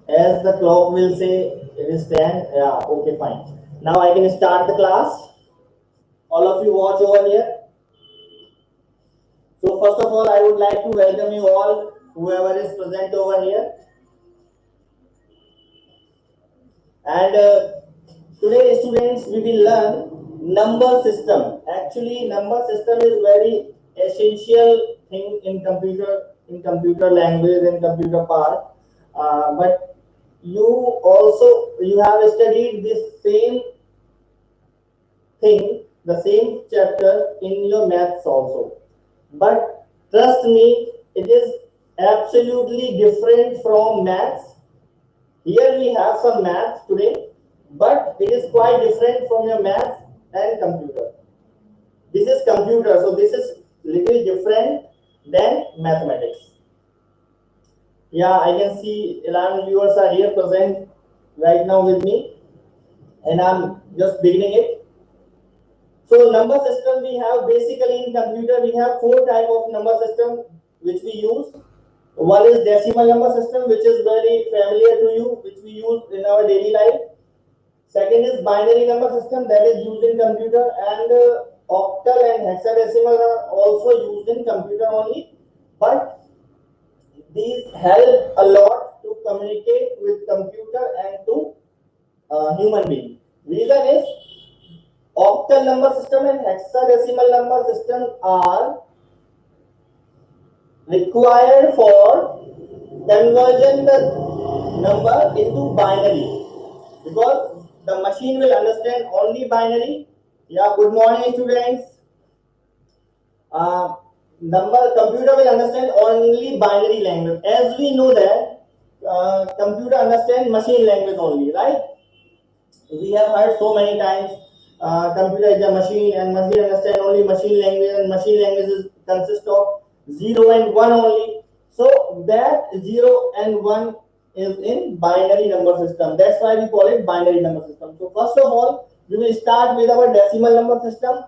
As the clock will say it is 10. Yeah, okay, fine. Now I can start the class. All of you watch over here. So first of all, I would like to welcome you all, whoever is present over here. And today, students, we will learn number system. Actually, number system is very essential thing in computer language and computer part. But you have studied this same thing, the same chapter in your maths also. But trust me, it is absolutely different from maths. Here we have some maths today, but it is quite different from your maths and computer. This is computer, so this is little different than mathematics. Yeah, I can see 11 viewers are here present right now with me, and I'm just beginning it. So number system we have basically in computer we have four type of number system which we use. One is decimal number system, which is very familiar to you, which we use in our daily life. Second is binary number system that is used in computer, and octal and hexadecimal are also used in computer only. But these help a lot to communicate with computer and to human being. Reason is octal number system and hexadecimal number system are required for conversion the number into binary, because the machine will understand only binary. Yeah, good morning students. uh, Number computer will understand only binary language, as we know that computer understand machine language only, right? We have heard so many times computer is a machine and machine understand only machine language, and machine language is consist of 0 and 1 only. So that 0 and 1 is in binary number system, that's why we call it binary number system. So first of all, we will start with our decimal number system,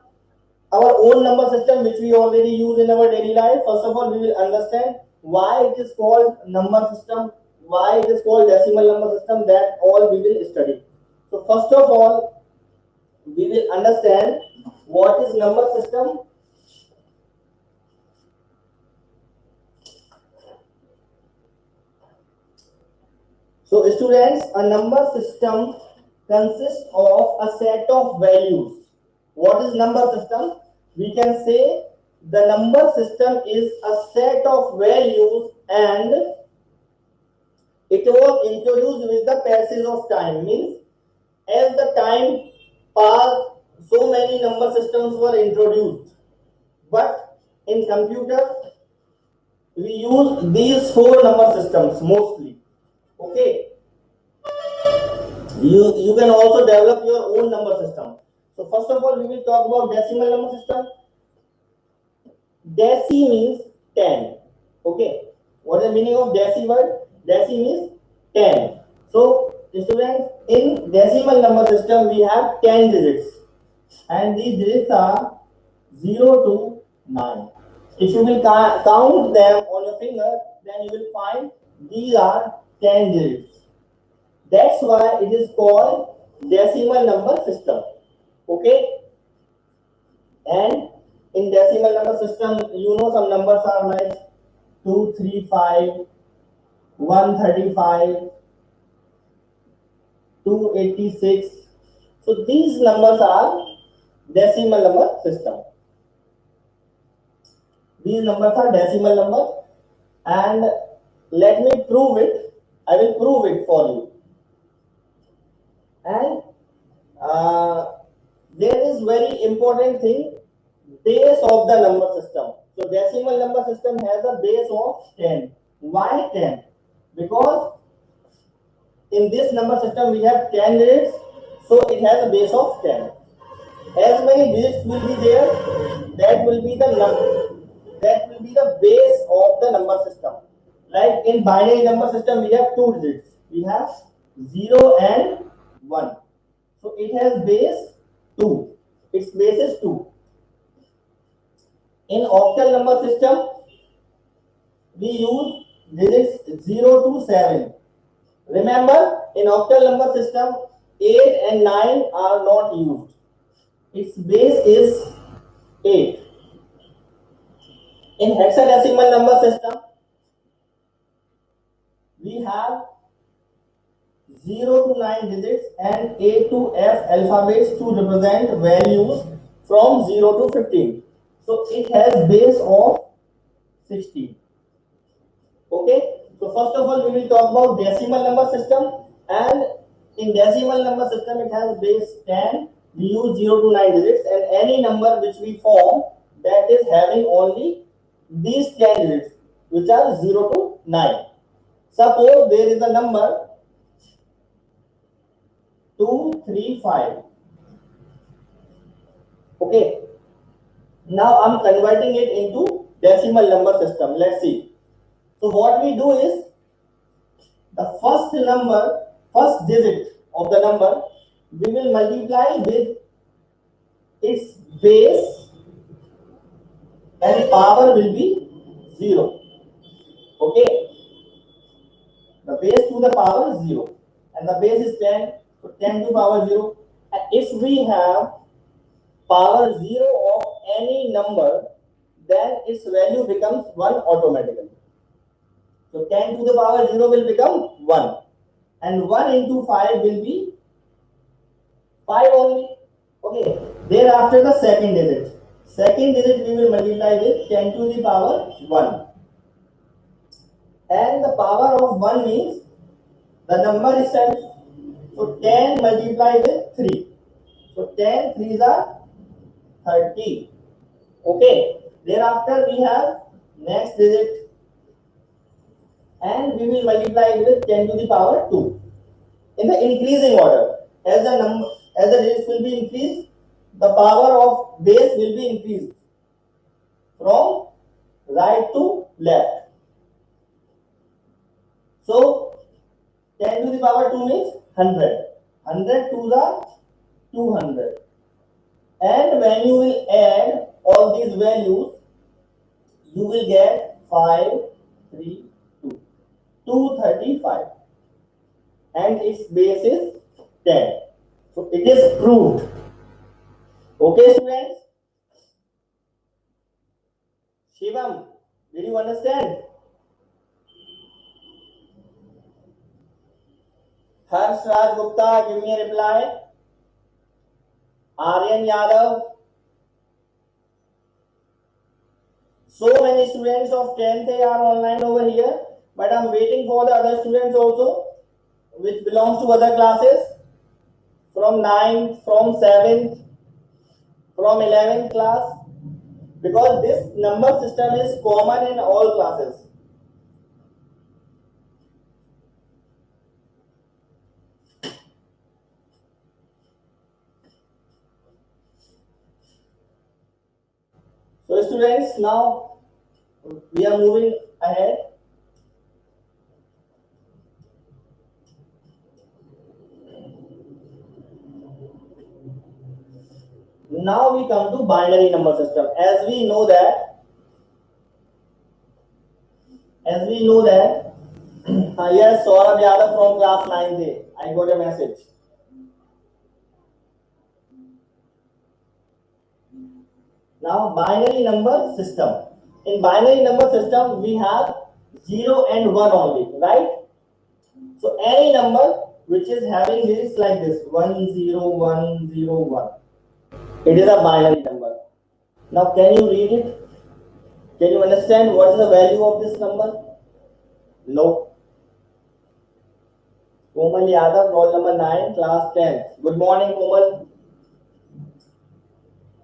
our own number system which we already use in our daily life. First of all, we will understand why it is called number system, why it is called decimal number system, that all we will study. So first of all, we will understand what is number system. So students, a number system consists of a set of values. What is number system? We can say the number system is a set of values, and it was introduced with the passage of time. Means as the time passed, so many number systems were introduced. But in computer, we use these four number systems mostly. Okay, you can also develop your own number system. So first of all, we will talk about decimal number system. Deci means 10. Okay, what is the meaning of deci word? Deci means 10. So students, in decimal number system we have 10 digits, and these digits are 0 to 9. If you will count them on your finger, then you will find these are 10 digits. That's why it is called decimal number system. Okay, and in decimal number system, you know some numbers are like 235, 135, 286. So these numbers are decimal number system. These numbers are decimal numbers, and let me prove it. I will prove it for you. And uh, there is very important thing, base of the number system. So decimal number system has a base of 10. Why 10? Because in this number system we have 10 digits, so it has a base of 10. As many digits will be there, that will be the number, that will be the base of the number system. Like in binary number system, we have two digits. We have 0 and 1. So it has base 2. Its base is 2. In octal number system, we use digits 0 to 7. Remember, in octal number system, 8 and 9 are not used. Its base is 8. In hexadecimal number system, we have 0 to 9 digits and A to F alphabets to represent values from 0 to 15. So it has base of 16. Okay, so first of all we will talk about decimal number system, and in decimal number system it has base 10. We use 0 to 9 digits, and any number which we form that is having only these 10 digits which are 0 to 9. Suppose there is a number 235. Okay, now I'm converting it into decimal number system. Let's see. So what we do is, the first digit of the number, we will multiply with its base, and power will be 0. Okay, the base to the power is 0, and the base is 10, so 10 to power 0. And if we have power 0 of any number, then its value becomes 1 automatically. So 10 to the power 0 will become 1, and 1 into 5 will be 5 only. Okay, thereafter the second digit. Second digit we will multiply with 10 to the power 1. And the power of 1 means the number itself. So 10 multiplied with 3. So 10 3s are 30. Okay, thereafter we have next digit, and we will multiply it with 10 to the power 2. In the increasing order, as the digits will be increased, the power of base will be increased from right to left. So 10 to the power 2 means 100. 100 to the 200. And when you will add all these values, you will get 5, 3, 2. 235. And its base is 10. So it is proved. Okay, students? Shivam, did you understand? Harsh Raj Gupta, give me a reply. Aryan Yadav. So many students of 10th are online over here, but I'm waiting for the other students also, which belongs to other classes, from 9th, from 7th, from 11th class, because this number system is common in all classes. So students, now we are moving ahead. Now we come to binary number system. As we know that yes, Saurabh Yadav from class 9th, I got a message. Now binary number system. In binary number system, we have 0 and 1 only, right? So any number which is having digits like this, 10101, it is a binary number. Now can you read it? Can you understand what is the value of this number? No. Komal Yadav, roll number 9, class 10. Good morning, Komal.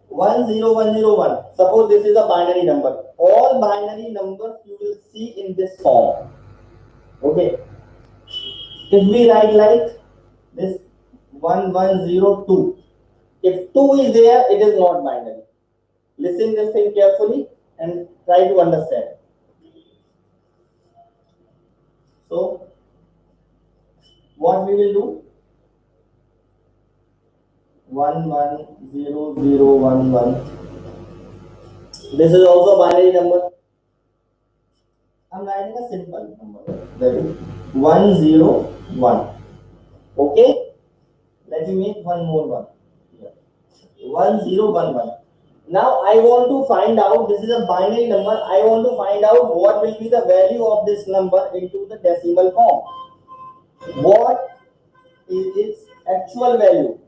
10101. Suppose this is a binary number. All binary numbers you will see in this form. Okay. If we write like this 1102, if 2 is there, it is not binary. Listen this thing carefully and try to understand. So, what we will do? 110011. This is also a binary number. I'm writing a simple number. That is 10 1. Okay, let me make one more one. Yeah. 1011. Now I want to find out, this is a binary number, I want to find out what will be the value of this number into the decimal form. What is its actual value?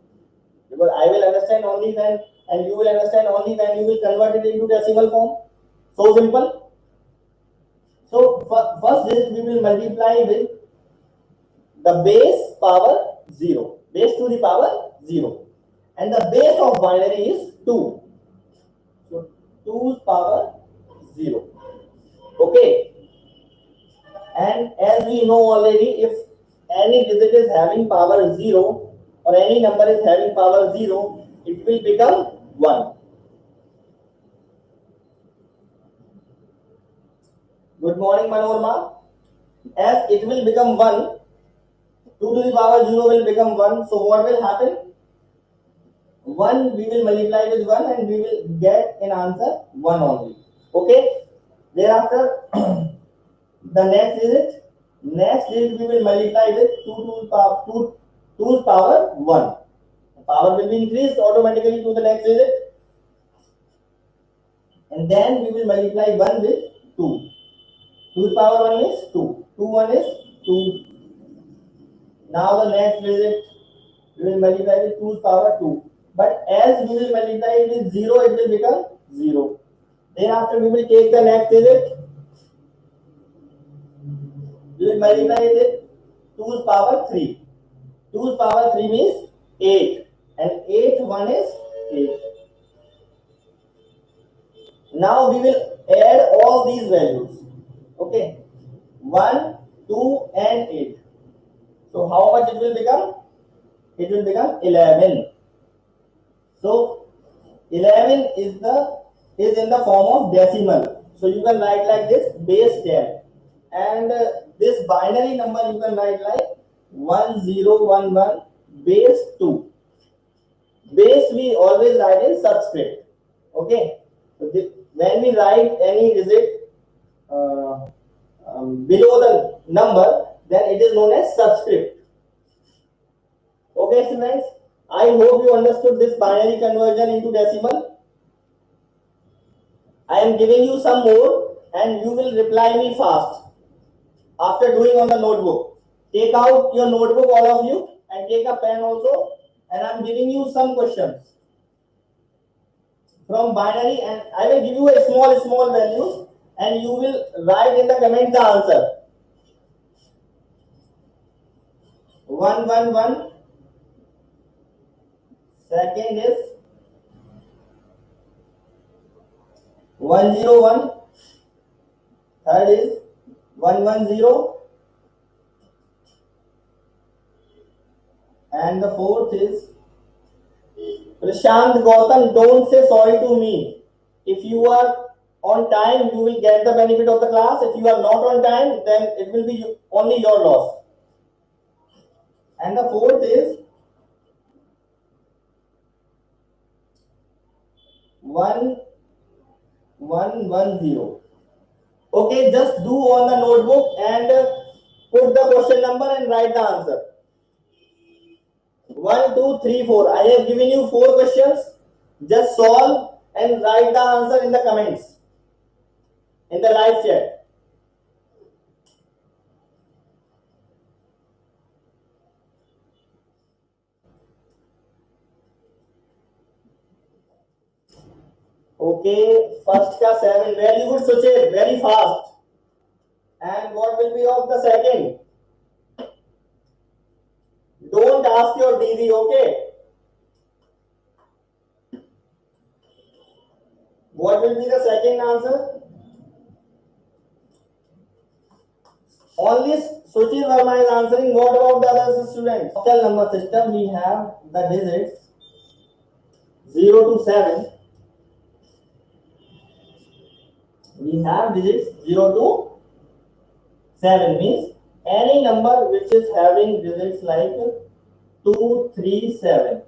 Because I will understand only when, and you will understand only when you will convert it into decimal form. So simple. So first digit we will multiply with the base power 0, base to the power 0, and the base of binary is 2. So 2's power 0. Okay, and as we know already, if any digit is having power 0 or any number is having power 0, it will become 1. Good morning, Manorma. As it will become 1, 2 to the power 0 will become 1. So what will happen? 1 we will multiply with 1 and we will get an answer 1 only. Okay. Thereafter, the next digit we will multiply with 2 to the power 2's power 1. The power will be increased automatically to the next digit, and then we will multiply 1 with 2. 2's power 1 is 2. 2 1 is 2. Now the next digit we will multiply with 2's power 2. But as we will multiply it with 0, it will become 0. Thereafter, we will take the next digit. We will multiply it with 2's power 3. 2's power 3 means 8. And 8 1 is 8. Now we will add all these values. Okay. 1, 2 and 8. So how much it will become? It will become 11. So 11 is in the form of decimal. So you can write like this, base 10. And this binary number you can write like 1011 base 2. Base we always write in subscript. Okay. So when we write any digit below the number, then it is known as subscript. Okay, students. I hope you understood this binary conversion into decimal. I am giving you some more and you will reply me fast after doing on the notebook. Take out your notebook, all of you, and take a pen also, and I am giving you some questions from binary, and I will give you a small values and you will write in the comment the answer. 111, second is 101, third is 110, and the fourth is Prashant Gautam. Don't say sorry to me. If you are on time, you will get the benefit of the class. If you are not on time, then it will be only your loss. And the fourth is 1110. Okay, just do on the notebook and put the question number and write the answer. 1, 2, 3, 4. I have given you 4 questions. Just solve and write the answer in the comments, in the live chat. Okay, first ka 7. Very good, Suchit. Very fast. And what will be of the second? Don't ask your Didi, okay? What will be the second answer? Only Suchit Verma is answering. What about the other students? Octal number system, we have the digits 0 to 7. We have digits 0 to 7 means any number which is having digits like 2, 3, 7.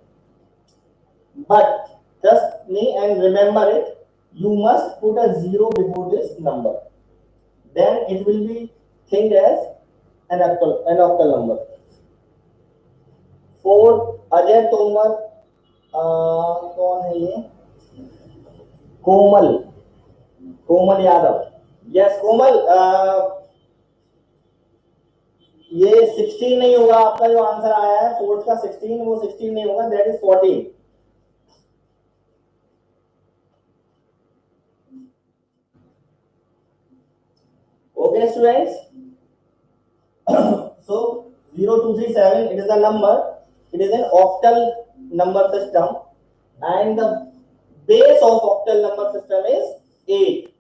But trust me and remember it, you must put a 0 before this number. Then it will be think as an octal number. 4 Ajay Tomar, कौन है ये, कोमल, कोमल Yadav, yes कोमल, ये 16 नहीं होगा आपका जो answer आया है, फोर्थ का 16, वो 16 नहीं होगा, that is 14. Okay students, so 0237, it is a number, it is an octal number system, and the base of octal number system is 8.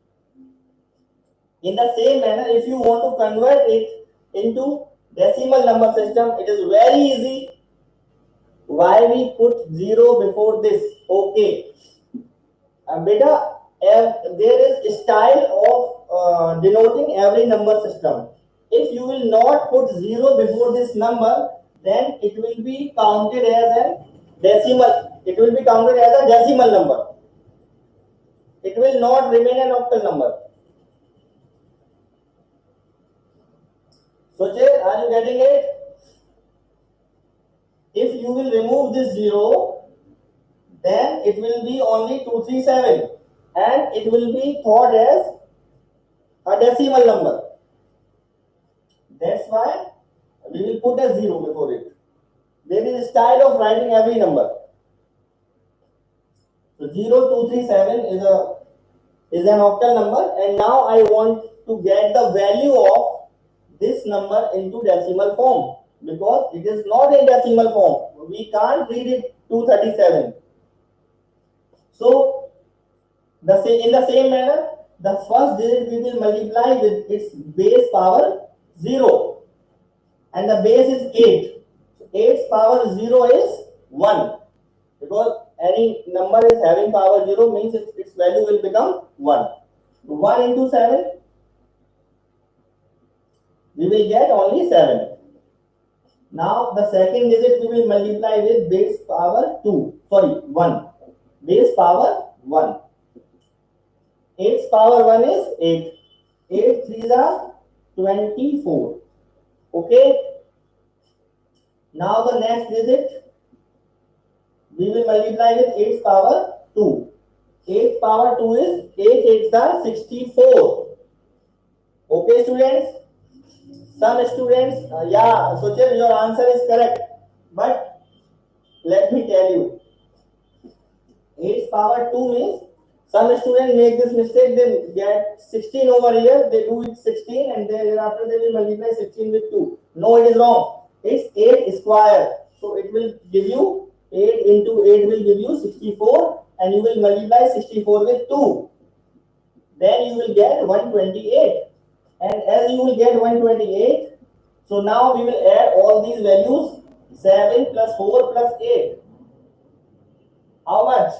In the same manner, if you want to convert it into decimal number system, it is very easy. Why we put 0 before this? Okay, beta, there is a style of denoting every number system. If you will not put 0 before this number, then it will be counted as a decimal. It will be counted as a decimal number. It will not remain an octal number. Soche, are you getting it? If you will remove this 0, then it will be only 237, and it will be thought as a decimal number. That's why we will put a 0 before it. There is a style of writing every number. So 0237 is an octal number, and now I want to get the value of this number into decimal form, because it is not in decimal form. We can't read it 237. So in the same manner, the first digit we will multiply with its base power 0, and the base is 8. So 8's power 0 is 1, because any number is having power 0 means its value will become 1. 1 into 7, we will get only 7. Now the second digit we will multiply with base power 1. Base power 1. 8's power 1 is 8. 8 3s are 24. Okay. Now the next digit we will multiply with 8's power 2. 8's power 2 is 8 8s are 64. Okay students. Some students, yeah, Suchir, your answer is correct, but let me tell you, 8's power 2 means some students make this mistake, they get 16 over here, they do it 16, and then after they will multiply 16 with 2. No, it is wrong. It's 8 square. So it will give you 8 into 8 will give you 64, and you will multiply 64 with 2. Then you will get 128. And as you will get 128, so now we will add all these values, 7 plus 4 plus 8. How much?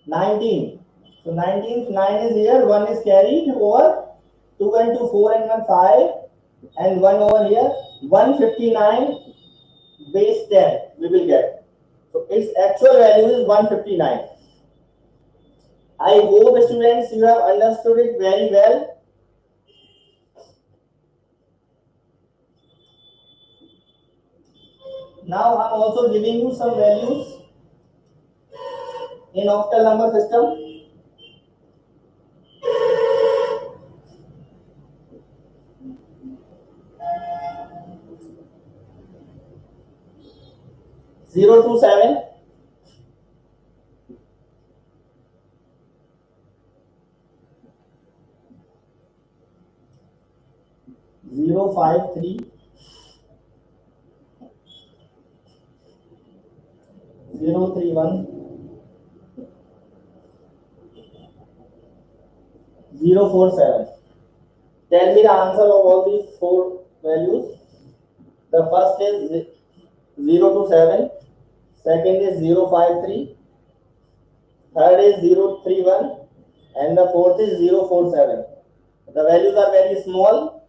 19. So 19th 9 is here, 1 is carried over, 2 and 2 4 and 1 5, and 1 over here, 159 base 10 we will get. So its actual value is 159. I hope students you have understood it very well. Now I am also giving you some values in octal number system. Zero to 7, 053, 031, 047. Tell me the answer of all these 4 values. The first is 0 to 7, second is 053, third is 031, and the fourth is 047. The values are very small,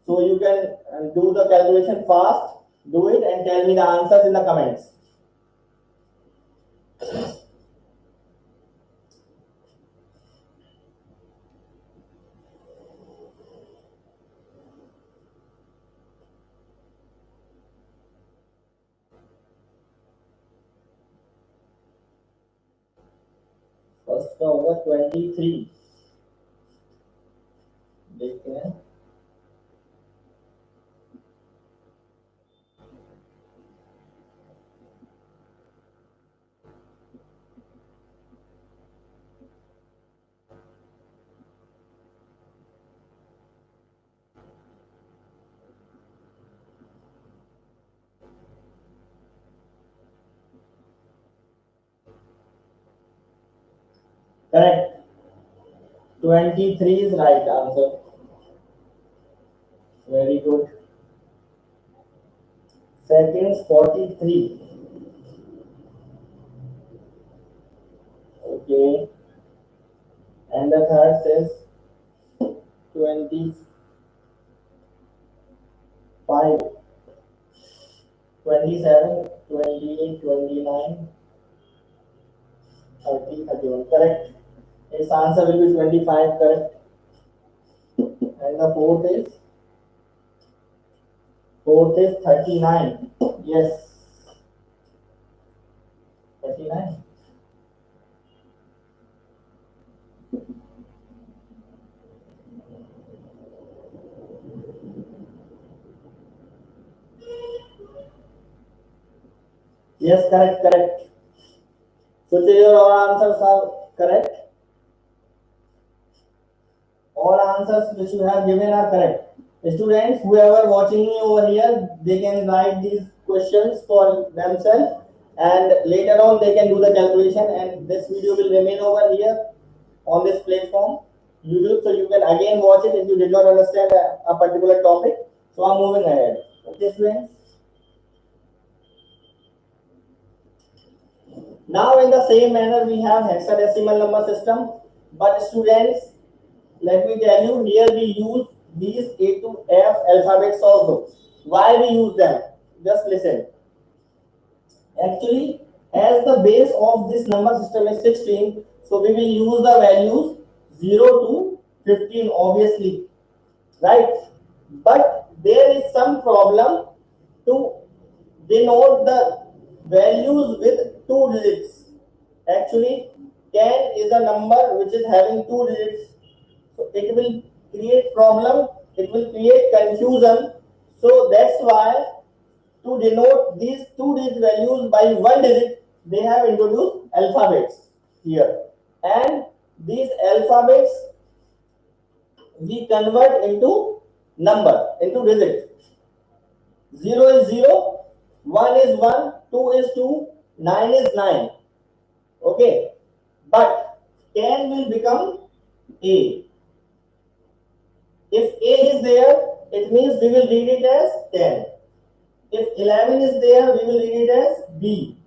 so you can do the calculation fast. Do it and tell me the answers in the comments. First का होगा 23, देखते हैं। Correct. 23 is right answer. Very good. Seconds 43. Okay. And the third says 25, 27, 28, 29, 30, 31. Correct. Its answer will be 25. Correct. And the fourth is 39. Yes. 39. Yes, correct, correct. So your all answers are correct. All answers which you have given are correct. Students, whoever watching me over here, they can write these questions for themselves and later on they can do the calculation, and this video will remain over here on this platform YouTube, so you can again watch it if you did not understand a particular topic. So I'm moving ahead. Okay, students. Now in the same manner we have hexadecimal number system, but students, let me tell you, here we use these A to F alphabets also. Why we use them? Just listen. Actually, as the base of this number system is 16, so we will use the values 0 to 15, obviously, right? But there is some problem to denote the values with two digits. Actually, 10 is a number which is having two digits, so it will create problem, it will create confusion. So that's why to denote these two digit values by one digit, they have introduced alphabets here, and these alphabets we convert into number, into digit. 0 is 0, 1 is 1, 2 is 2, 9 is 9. Okay, but 10 will become A. If A is there, it means we will read it as 10. If 11 is there, we will read it as B.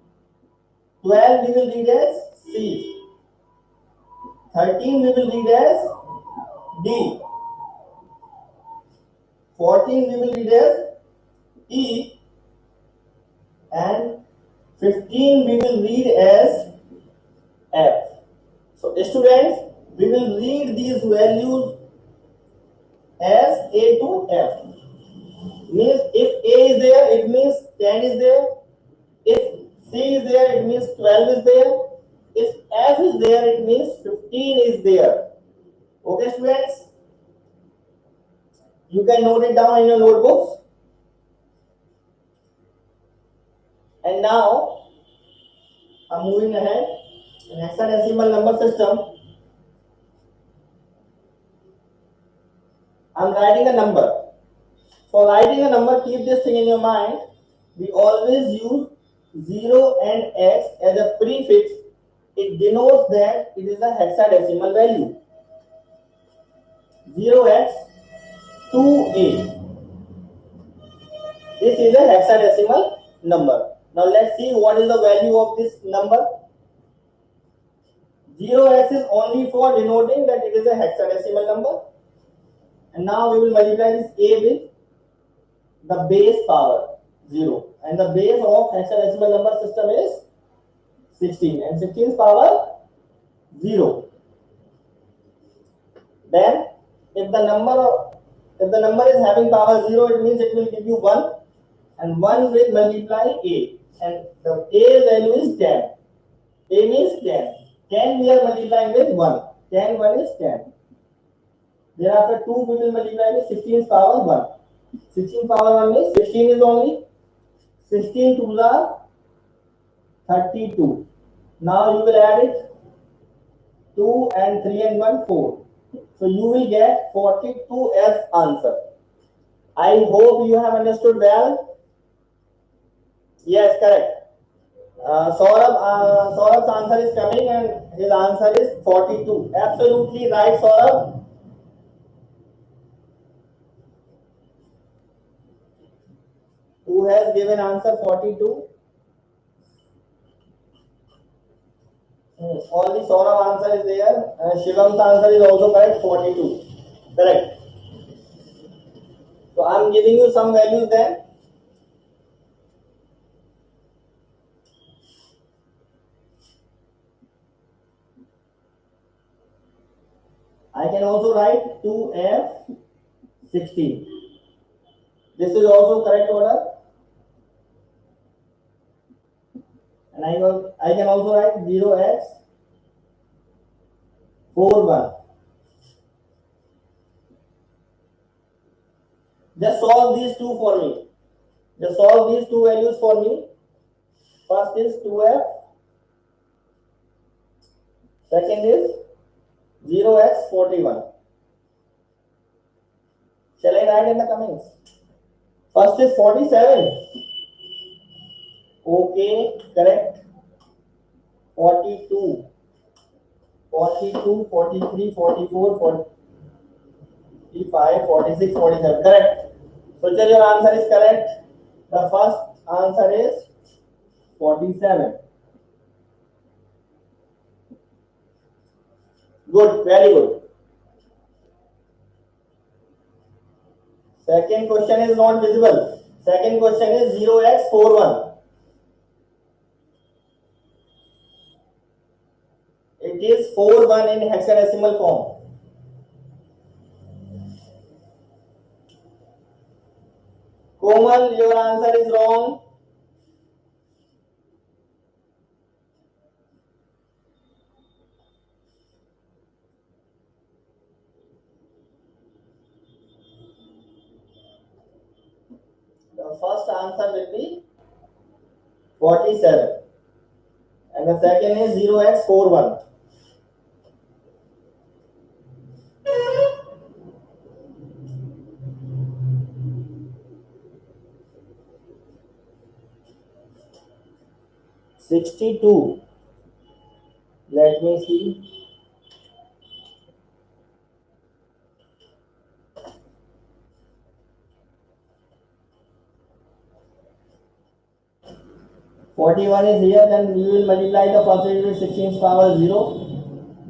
12 we will read as C. 13 we will read as D. 14 we will read as E. And 15 we will read as F. So students, we will read these values as A to F. Means if A is there, it means 10 is there. If C is there, it means 12 is there. If F is there, it means 15 is there. Okay, students? You can note it down in your notebooks. And now, I'm moving ahead. In hexadecimal number system, I'm writing a number. For writing a number, keep this thing in your mind. We always use 0 and x as a prefix. It denotes that it is a hexadecimal value. 0x 2a. This is a hexadecimal number. Now let's see what is the value of this number. 0x is only for denoting that it is a hexadecimal number. And now we will multiply this a with the base power 0. And the base of hexadecimal number system is 16. And 16's power 0. Then if the number is having power 0, it means it will give you 1. And 1 will multiply a. And the a value is 10. A means 10. 10 we are multiplying with 1. 10, 1 is 10. Thereafter 2 we will multiply with 16 power 1. 16 power 1 is 16 is only 16 to the 32. Now you will add it 2 and 3 and 1 4. So you will get 42 as answer. I hope you have understood well. Yes, correct. Saurabh's answer is coming and his answer is 42. Absolutely right, Saurabh. Who has given answer 42? Only Saurabh answer is there. Shivan's answer is also correct, 42. Correct. So I am giving you some values then. I can also write 2f16. This is also correct order. And I can also write 0x41. Just solve these two for me. Just solve these two values for me. First is 2f. Second is 0x41. Shall I write in the comments? First is 47. Okay, correct. 42. 42, 43, 44, 45, 46, 47. Correct. So tell your answer is correct. The first answer is 47. Good, very good. Second question is not visible. Second question is 0x41. It is 41 in hexadecimal form. Komal, your answer is wrong. The first answer will be 47. And the second is 0x41. $62. Let me see. $41 is here, then we will multiply the percentage with 16 power 0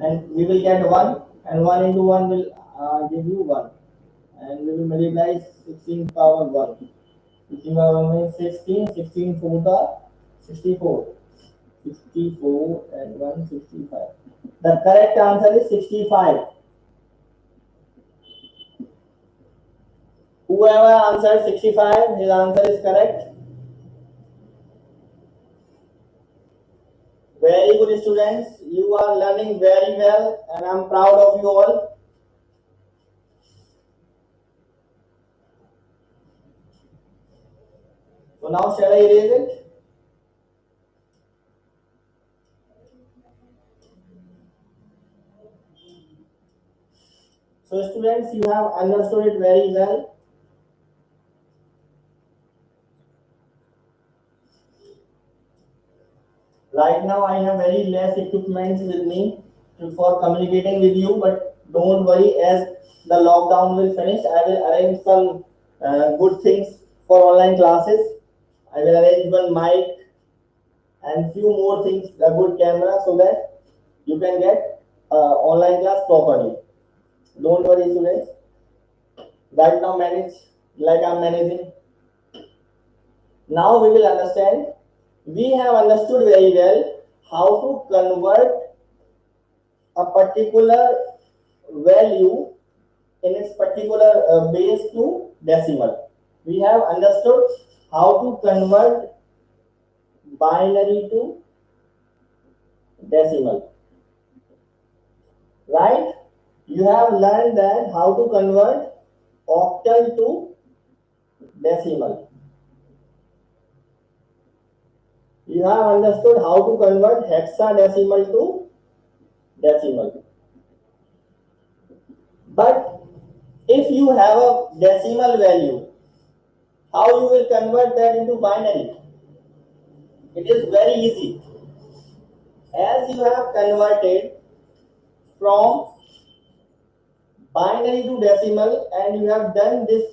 and we will get 1 and 1 into 1 will give you 1 and we will multiply 16 power 1. 16 power 1 means 16, 16 4 the 64. 64 and 165. The correct answer is 65. Whoever answered 65, his answer is correct. Very good students. You are learning very well and I am proud of you all. So now shall I erase it? So students, you have understood it very well. Right now I have very less equipments with me for communicating with you, but don't worry, as the lockdown will finish, I will arrange some good things for online classes. I will arrange one mic and few more things, a good camera, so that you can get online class properly. Don't worry, students. Right now manage like I'm managing. Now we will understand. We have understood very well how to convert a particular value in its particular base to decimal. We have understood how to convert binary to decimal. right? You have learned that how to convert octal to decimal. You have understood how to convert hexadecimal to decimal. But if you have a decimal value, how you will convert that into binary? It is very easy. As you have converted from binary to decimal and you have done this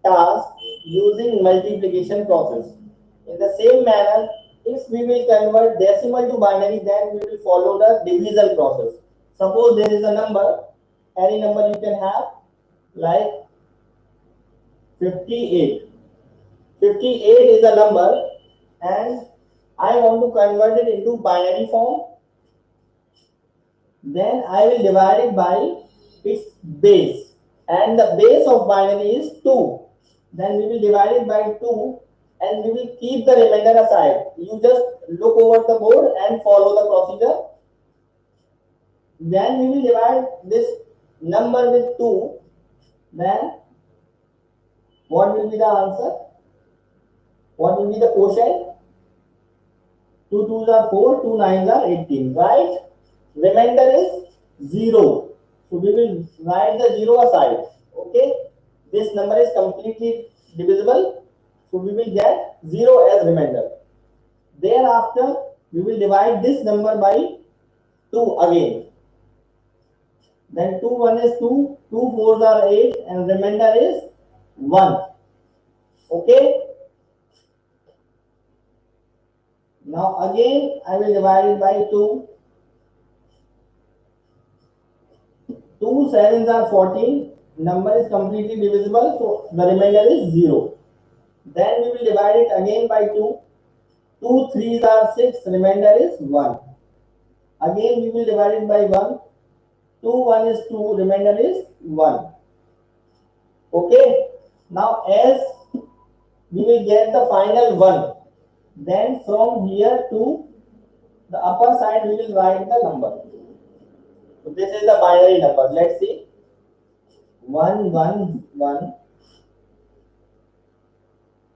task using multiplication process. In the same manner, if we will convert decimal to binary, then we will follow the division process. Suppose there is a number, any number you can have, like 58. 58 is a number and I want to convert it into binary form. Then I will divide it by its base. And the base of binary is 2. Then we will divide it by 2 and we will keep the remainder aside. You just look over the board and follow the procedure. Then we will divide this number with 2. Then what will be the answer? What will be the quotient? 2 2s are 4, 2 9s are 18, right? Remainder is 0. So we will write the 0 aside. Okay? This number is completely divisible. So we will get 0 as remainder. Thereafter, we will divide this number by 2 again. Then 2 1 is 2, 2 4s are 8 and remainder is 1. Okay? Now again I will divide it by 2. 2 sevens are 14. Number is completely divisible, so the remainder is 0. Then we will divide it again by 2. 2 threes are 6, remainder is 1. Again we will divide it by 1. 2 1 is 2, remainder is 1. Okay. Now as we will get the final 1, then from here to the upper side we will write the number. So this is the binary number. Let's see. 1 1 1.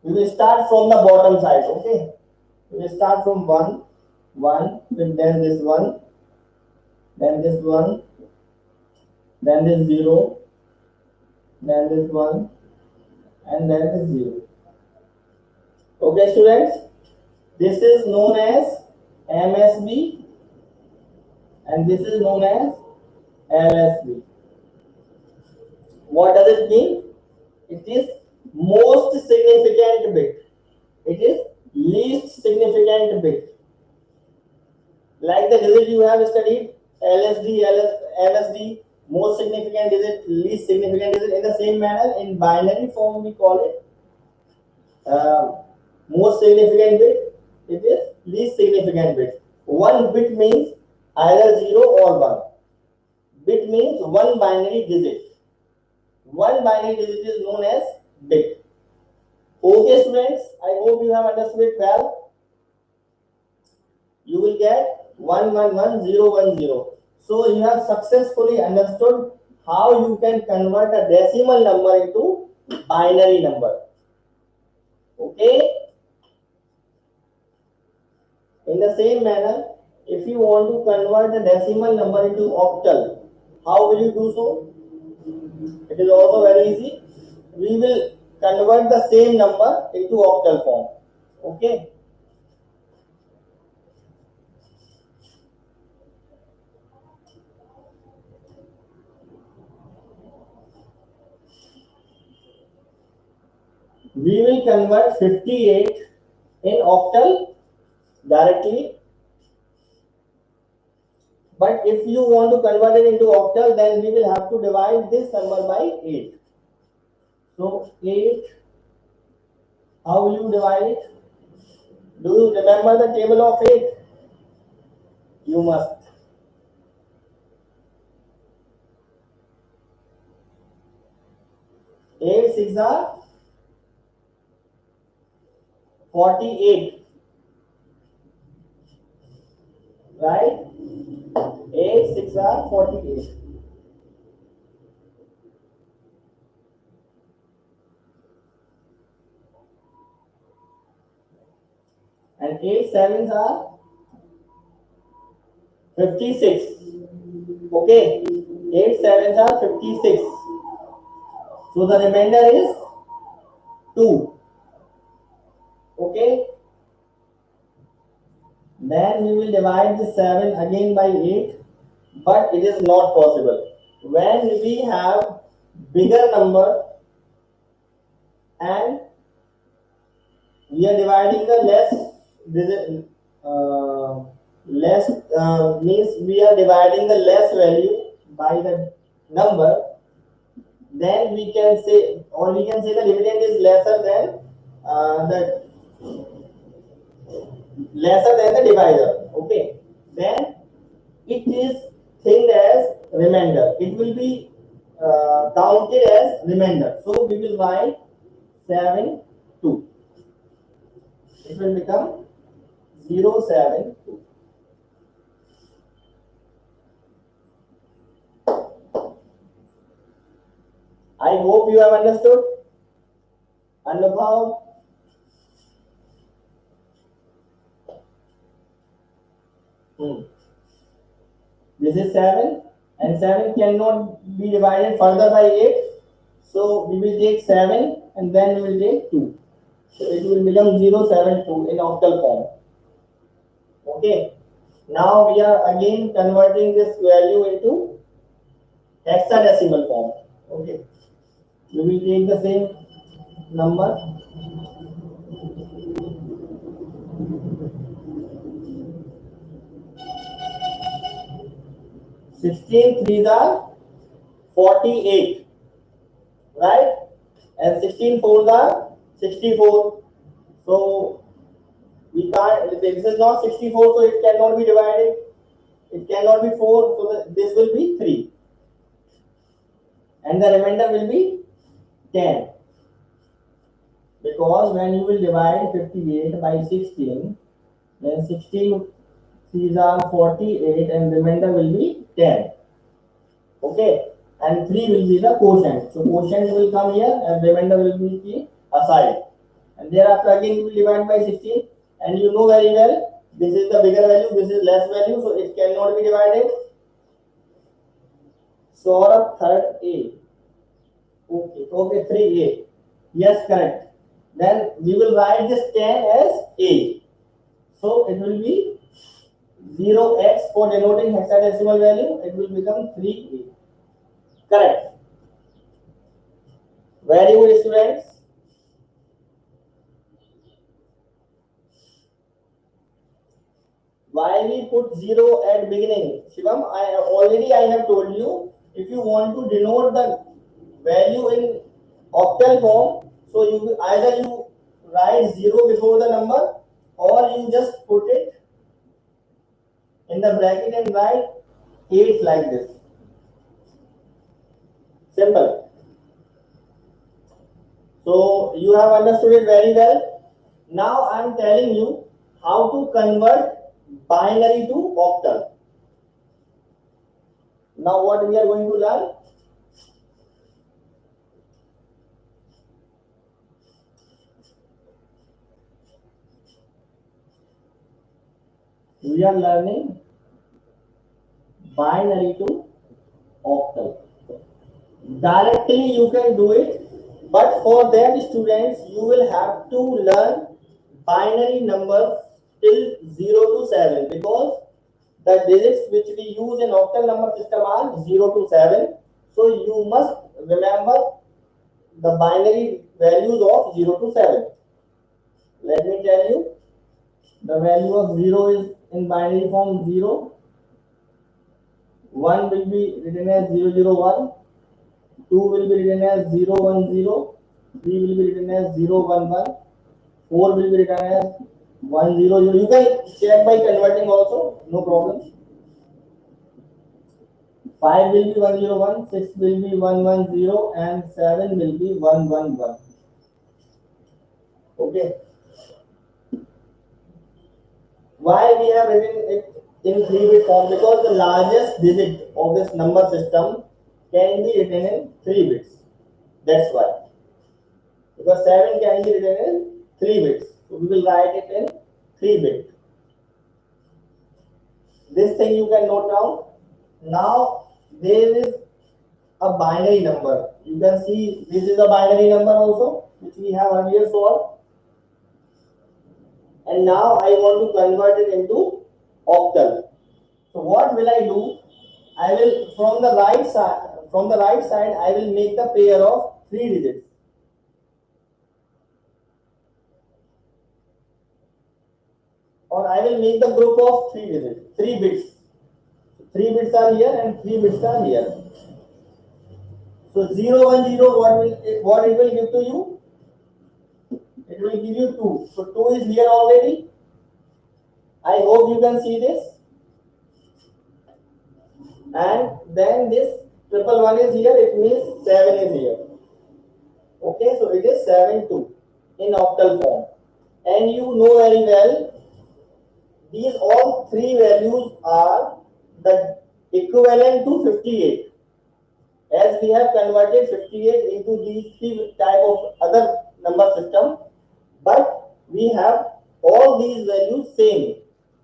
We will start from the bottom side. Okay. We will start from 1 1, then this 1, then this 1, then this 0, then this 1, and then this 0. Okay, students, this is known as MSB and this is known as LSB. What does it mean? It is most significant bit. It is least significant bit. Like the digit you have studied, LSD, MSD, most significant digit, least significant digit. In the same manner, in binary form, we call it most significant bit. It is least significant bit. One bit means either 0 or 1. Bit means one binary digit. One binary digit is known as bit. Okay, students, I hope you have understood it well. You will get 111010. So you have successfully understood how you can convert a decimal number into binary number. Okay. In the same manner, if you want to convert a decimal number into octal, how will you do so? It is also very easy. We will convert the same number into octal form. Okay. We will convert 58 in octal directly. But if you want to convert it into octal, then we will have to divide this number by 8. So 8, how will you divide it? Do you remember the table of 8? You must. 8 6 are 48. Right? 8 6 are 48. And 8 sevens are 56. Okay, 8 sevens are 56. So the remainder is 2. Okay, then we will divide the 7 again by 8, but it is not possible. When we have bigger number and we are dividing the less means we are dividing the less value by the number, then we can say, or we can say the dividend is lesser than the divisor. Okay, then it is think as remainder. It will be counted as remainder. So we will write 7 2. It will become 0 7 2. I hope you have understood. Anubhav, this is 7 and 7 cannot be divided further by 8. So we will take 7 and then we will take 2. So it will become 0 7 2 in octal form. Okay. Now we are again converting this value into hexadecimal form. Okay. We will take the same number. 16 threes are 48, right? And 16 fours are 64. So we can't, this is not 64, so it cannot be divided. It cannot be 4, so this will be 3. And the remainder will be 10. Because when you will divide 58 by 16, then 16 threes are 48 and remainder will be 10. Okay, and 3 will be the quotient. So quotient will come here and remainder will be aside. And thereafter again you will divide by 16, and you know very well this is the bigger value, this is less value, so it cannot be divided. Saurabh, third A. Okay, 3A. Yes, correct. Then we will write this 10 as A. So it will be 0x for denoting hexadecimal value. It will become 3A. Correct. Very good, students. Why we put 0 at beginning? Shivam, I have told you, if you want to denote the value in octal form, so either you write 0 before the number, or you just put it in the bracket and write 8 like this. Simple. So you have understood it very well. Now I am telling you how to convert binary to octal. Now what we are going to learn? We are learning binary to octal. Directly you can do it, but for them students you will have to learn binary numbers till 0 to 7, because the digits which we use in octal number system are 0 to 7. So you must remember the binary values of 0 to 7. Let me tell you, the value of 0 is in binary form 0, 1 will be written as 001, 2 will be written as 010, 3 will be written as 011, 4 will be written as 100. You can check by converting also, no problem. 5 will be 101, 6 will be 110, and 7 will be 111. Okay. Why we have written it in 3-bit form because the largest digit of this number system can be written in 3 bits. That's why. Because 7 can be written in 3 bits. So we will write it in 3 bit. This thing you can note down. Now there is a binary number. You can see this is a binary number also, which we have earlier solved. And now I want to convert it into octal. So what will I do? I will from the right side I will make the pair of 3 digits. Or I will make the group of 3 digits, 3 bits. 3 bits are here and 3 bits are here. So 0 1 0 what it will give to you? It will give you 2. So 2 is here already. I hope you can see this. And then this triple 1 is here, it means 7 is here. Okay, so it is 7 2 in octal form. And you know very well, these all 3 values are the equivalent to 58. As we have converted 58 into these 3 type of other number system, but we have all these values same.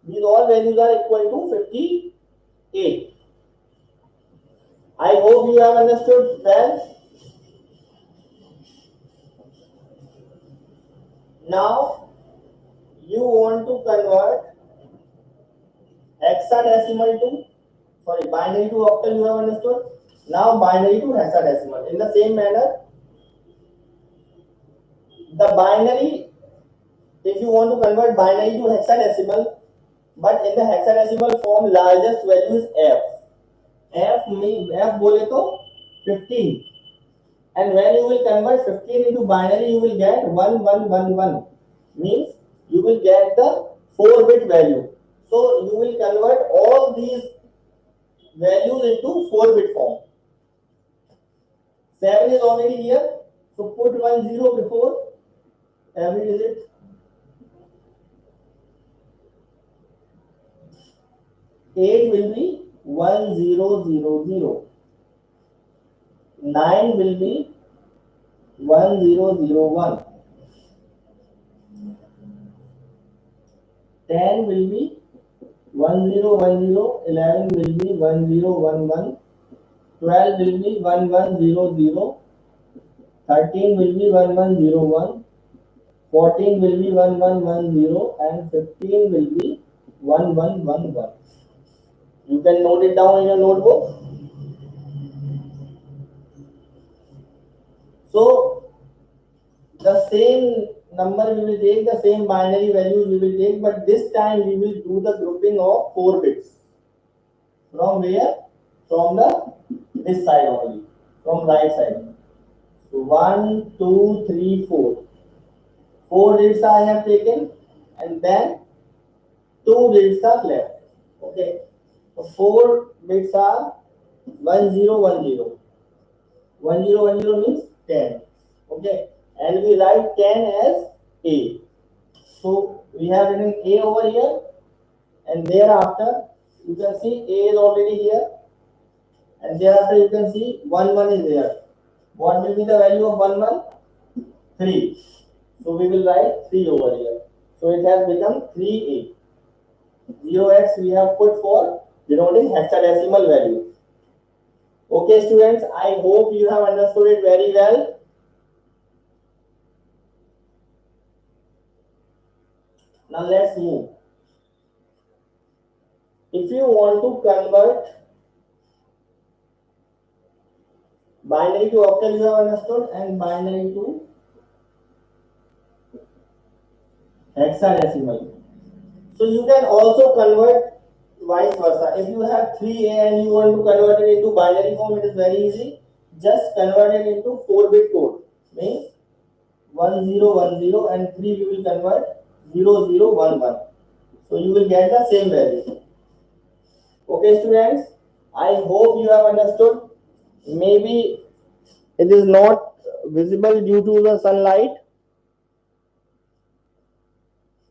These all values are equal to 58. I hope you have understood well. Now you want to convert hexadecimal to binary to octal, you have understood. Now binary to hexadecimal. In the same manner, the binary, if you want to convert binary to hexadecimal, but in the hexadecimal form, largest value is f. F bole to 15. And when you will convert 15 into binary, you will get 1111. Means you will get the 4-bit value. So you will convert all these values into 4-bit form. 7 is already here. So put 10 before every digit. 8 will be 1000. 9 will be 1001. 10 will be 1010. 11 will be 1011. 12 will be 1100. 13 will be 1101. 14 will be 1110. And 15 will be 1111. You can note it down in your notebook. So the same number we will take, the same binary values we will take, but this time we will do the grouping of 4 bits. From where? From this side only, from right side. So 1, 2, 3, 4. 4 digits I have taken, and then 2 digits are left. Okay. So 4 bits are 1010. 1010 means 10. Okay. And we write 10 as A. So we have written A over here, and thereafter you can see A is already here, and thereafter you can see 1 is there. What will be the value of 1? 3. So we will write 3 over here. So it has become 3A. 0x we have put for denoting hexadecimal value. Okay students, I hope you have understood it very well. Now let's move. If you want to convert binary to octal, you have understood, and binary to hexadecimal. So you can also convert vice versa. If you have 3A and you want to convert it into binary form, it is very easy. Just convert it into 4-bit code. Means 1010 and 3 you will convert 0011. So you will get the same value. Okay students, I hope you have understood. Maybe it is not visible due to the sunlight,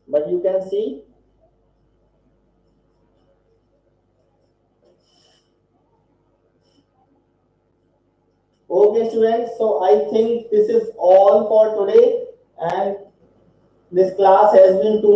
but you can see. Okay, students. So I think this is all for today, and this class has been too